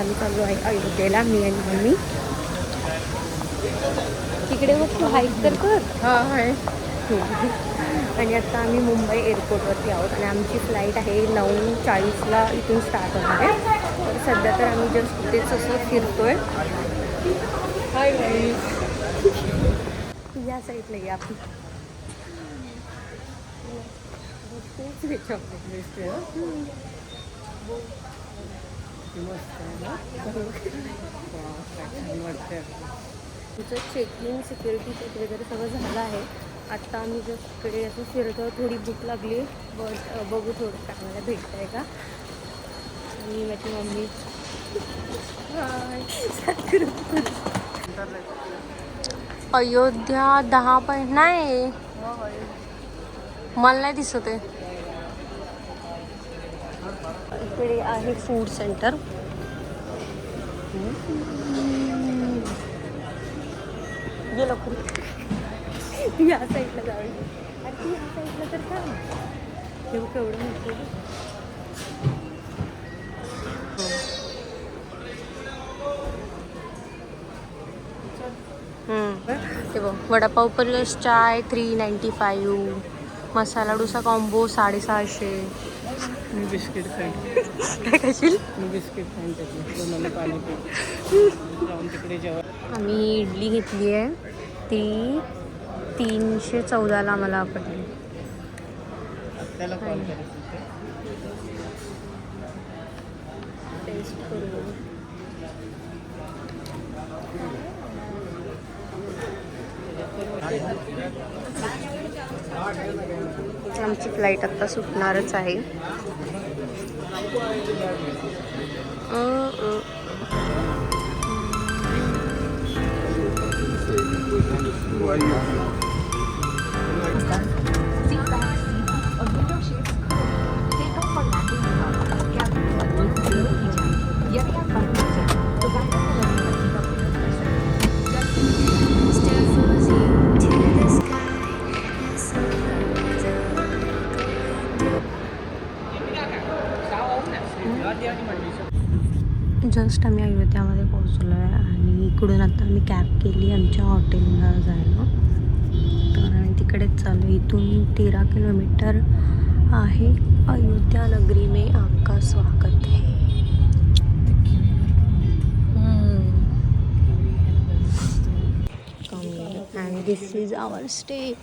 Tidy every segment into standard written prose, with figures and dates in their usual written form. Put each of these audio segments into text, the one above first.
आम्ही चाललो आहे अयोध्येला, मी आणि मम्मी. तिकडे मग तू हाईक तर कर. हा आहे. आणि आता आम्ही मुंबई एअरपोर्टवरती आहोत आणि आमची फ्लाईट आहे 9:40ला इथून स्टार्ट होणार आहे. तर सध्या तर आम्ही जस्ट तिथेच असं फिरतोय. Hi guys. या साईडला या आपण. तुमचं चेकिंग सिक्युरिटी चेक वगैरे सगळं झालं आहे. आत्ता आम्ही जस्ट इकडे असं फिरतो. थोडी भूक लागली बट बघू थोडं काय मला भेटतं आहे का. आणि माझी मम्मी अयोध्या 10 पॉईंट नाही, मला नाही दिसत आहे. इकडे आहे फूड सेंटर. गेलो या साईडला जाऊया. अरे या साईडला तर का हे केवढं मोठं. ते बघ, वडापाव प्लस चाय 395, मसाला डोसा कॉम्बो 650. मी बिस्किट खाईन. काय खाशील? मी बिस्किट खाईन त्यातलं. मला पाणी पिऊ जाऊन तिकडे जेव्हा. आम्ही इडली घेतली आहे, ती 314ला मला पडली. त्याला कॉल करायचं. टेस्ट करू. आमची फ्लाईट आत्ता सुटणारच आहे. जस्ट आम्ही अयोध्यामध्ये पोहोचलो आहे आणि इकडून आता आम्ही कॅब केली आमच्या हॉटेलला जायला. तर आम्ही तिकडेच चालू. इथून 13 किलोमीटर आहे. अयोध्या नगरी में आपका स्वागत है. and this is our stay.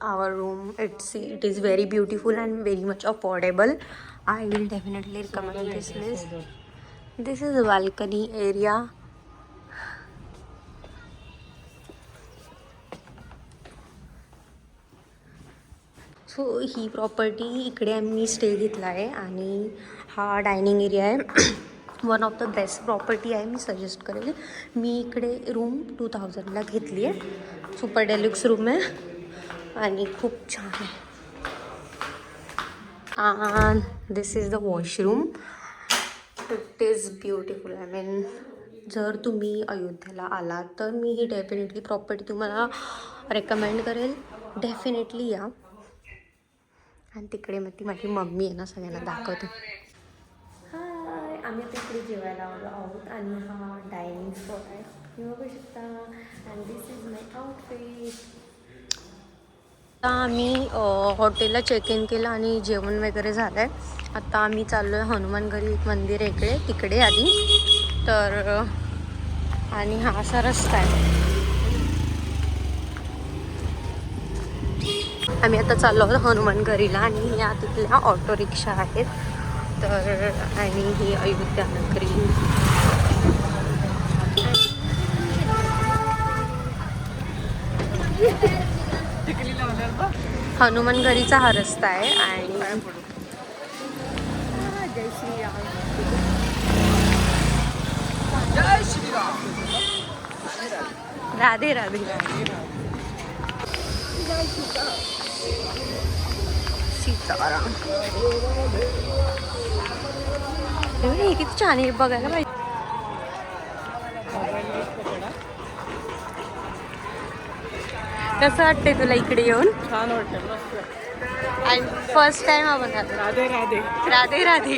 Our room, it is very beautiful and very much affordable. I will definitely recommend this place. This is a balcony area. So he property इकडे आम्ही स्टे घेतला आहे आणि हा डायनिंग एरिया आहे. One of the best property आहे. मी suggest करेल. मी इकडे रूम 2000ला घेतली आहे. सुपर डेल्युक्स रूम आहे आणि खूप छान आहे. This is the washroom. It is beautiful. I mean जर तुम्ही अयोध्येला आला तर मी ही डेफिनेटली प्रॉपर्टी तुम्हाला रेकमेंड करेल. डेफिनेटली या. आणि तिकडे मग ती माझी मम्मी आहे ना, सगळ्यांना दाखवते. हाय, आम्ही आता इकडे जेवायला आलो आहोत आणि हा डायनिंग स्पॉट आहे, तुम्ही बघू शकता. And this is my outfit. आता आम्ही हॉटेलला चेक इन केलं आणि जेवण वगैरे झालं आहे. आता आम्ही चाललो आहे हनुमानगडी, एक मंदिर आहे इकडे, तिकडे आधी. तर आणि हा असा रस्ता आहे. आम्ही आता चाललो आहोत हनुमानगडीला आणि या तिथल्या ऑटो रिक्षा आहेत. तर आणि ही अयोध्या नगरी. हनुमानगडीचा हा रस्ता आहे. आणि जय श्रीराम. जय श्रीराम. राधे राधे. सीता वातावरण. हे किती छान आहे बघायला पाहिजे. कसं वाटतंय तुला इकडे येऊन? छान वाटतं, मस्त. आणि फर्स्ट टाइम आपण आलो. राधे राधे. राधे राधे.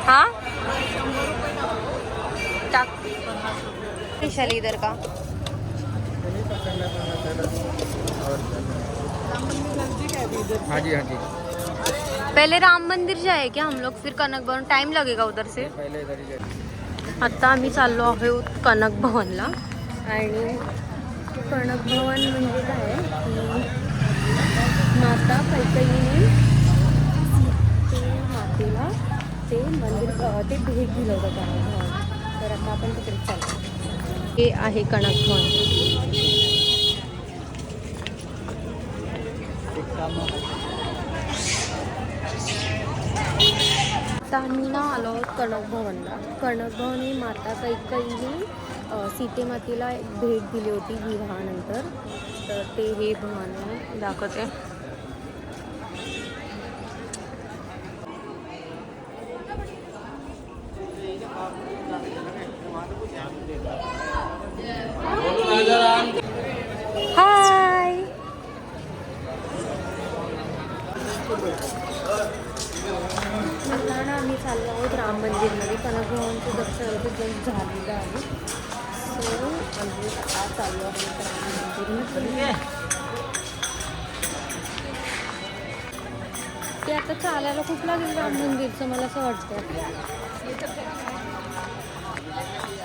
हा टाक विशाल इधर का. हाँ जी हाँ जी. पहले राम मंदिर जाए क्या हम लोग, फिर कनक भवन. टाइम लगेगा उधर से. पहिले इधर ही जाए. आता आम्ही चाललो आहोत कनक भवनला. आणि कनक भवन म्हणजे काय की माता कैकेयीने सीते मातेला ते मंदिर ते भेट दिलं होतं कनक भवन. तर आता आपण तिकडे चालतो. हे आहे कनक भवन. आता आम्ही ना आलो आहोत कनक भवनला. कनक भवन ही माता कैकेयीने सीतेमातेला एक भेट दिली होती विवाहानंतर. तर ते हे भवन आहे, दाखवते. हाय. आता ना आम्ही चाललो आहोत राम मंदिरमध्ये. कनक भवनचं दर्शन जस्ट झालेलं आहे. सो आम्ही आता चाललो आहोत राम मंदिरमध्ये. ते आता चालायला खूप लागेल राम मंदिरचं, मला असं वाटतं.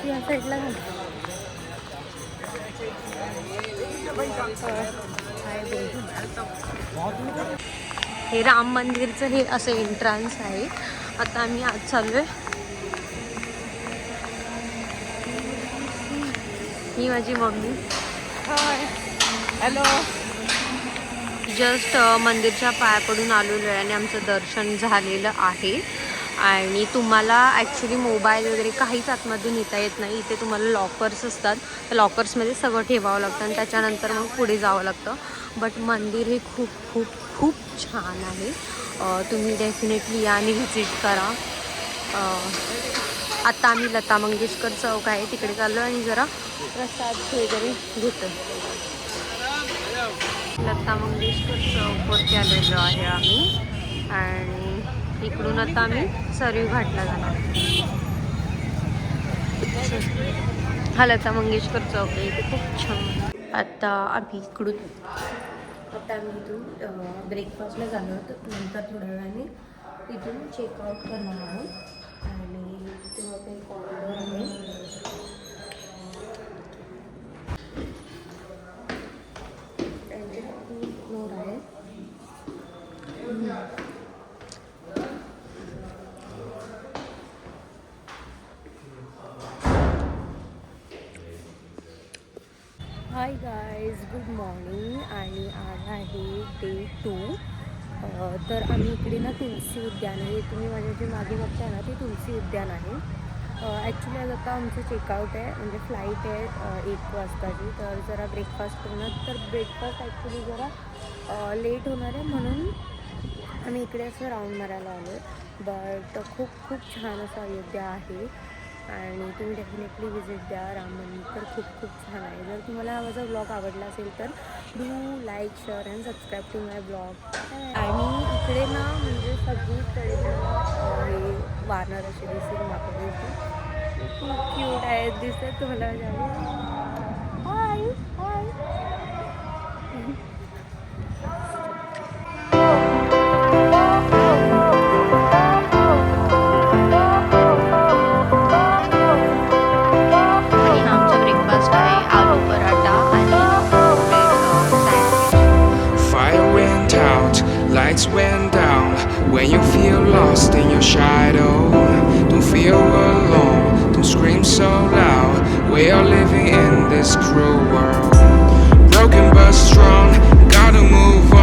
या साईडला घालतो. हे राम मंदिरचं हे असं एंट्रन्स आहे. आता आम्ही आज चाललोय. ही माझी मम्मी. हाय. हॅलो. जस्ट मंदिरच्या पाया पडून आलेलो आहे आणि आमचं दर्शन झालेलं आहे. आणि तुम्हाला ॲक्च्युली मोबाईल वगैरे काहीच आतमधून नेता येत नाही. इथे तुम्हाला लॉकर्स असतात. त्या लॉकर्समध्ये सगळं ठेवावं लागतं आणि त्याच्यानंतर मग पुढे जावं लागतं. बट मंदिर हे खूप खूप खूप छान आहे. तुम्ही डेफिनेटली या आणि व्हिजिट करा. आता आम्ही लता मंगेशकर चौक आहे तिकडे चाललो आणि जरा प्रसाद वगैरे घेतो. लता मंगेशकर चौकवरती आलेलो आहे आम्ही. आणि इकडून आता आम्ही सरयू घाटला जाणार. हा लता मंगेशकर चौक आहे, इथे खूप छान. आता आम्ही इकडून इथून ब्रेकफास्टला जाणार आहोत. नंतर थोड्या वेळाने इथून चेकआउट करणार आहोत. आणि तेव्हा काही कॉरिडॉर आहे. फ्लोर आहे. Hi guys, good morning. आणि आज आहे डे 2. तर आम्ही इकडे ना तुलसी उद्यान आहे. तुम्ही माझ्या जे मागे बघताय ना ते तुलसी उद्यान आहे. ॲक्च्युली आज आता आमचं चेकआउट आहे, म्हणजे फ्लाईट आहे 1 वाजताची. तर जरा ब्रेकफास्ट करणार. तर ब्रेकफास्ट ॲक्च्युली जरा लेट होणार आहे म्हणून आम्ही इकडे असं राऊंड मारायला आलो आहे. बट खूप खूप छान असं अयोध्या आहे आणि तुम्ही डेफिनेटली व्हिजिट द्या. राम मंदिर तर खूप खूप छान आहे. जर तुम्हाला हा माझा ब्लॉग आवडला असेल तर do like, share and subscribe to my blog. आणि इकडे ना म्हणजे सगळीकडे हे वानर असे दिसतील माकडे. खूप क्यूट आहेत, दिसतात तुम्हाला. हाय हाय. Lights went down when you feel lost in your shadow. Don't feel alone, don't scream so loud. We are living in this cruel world. Broken but strong, gotta move on.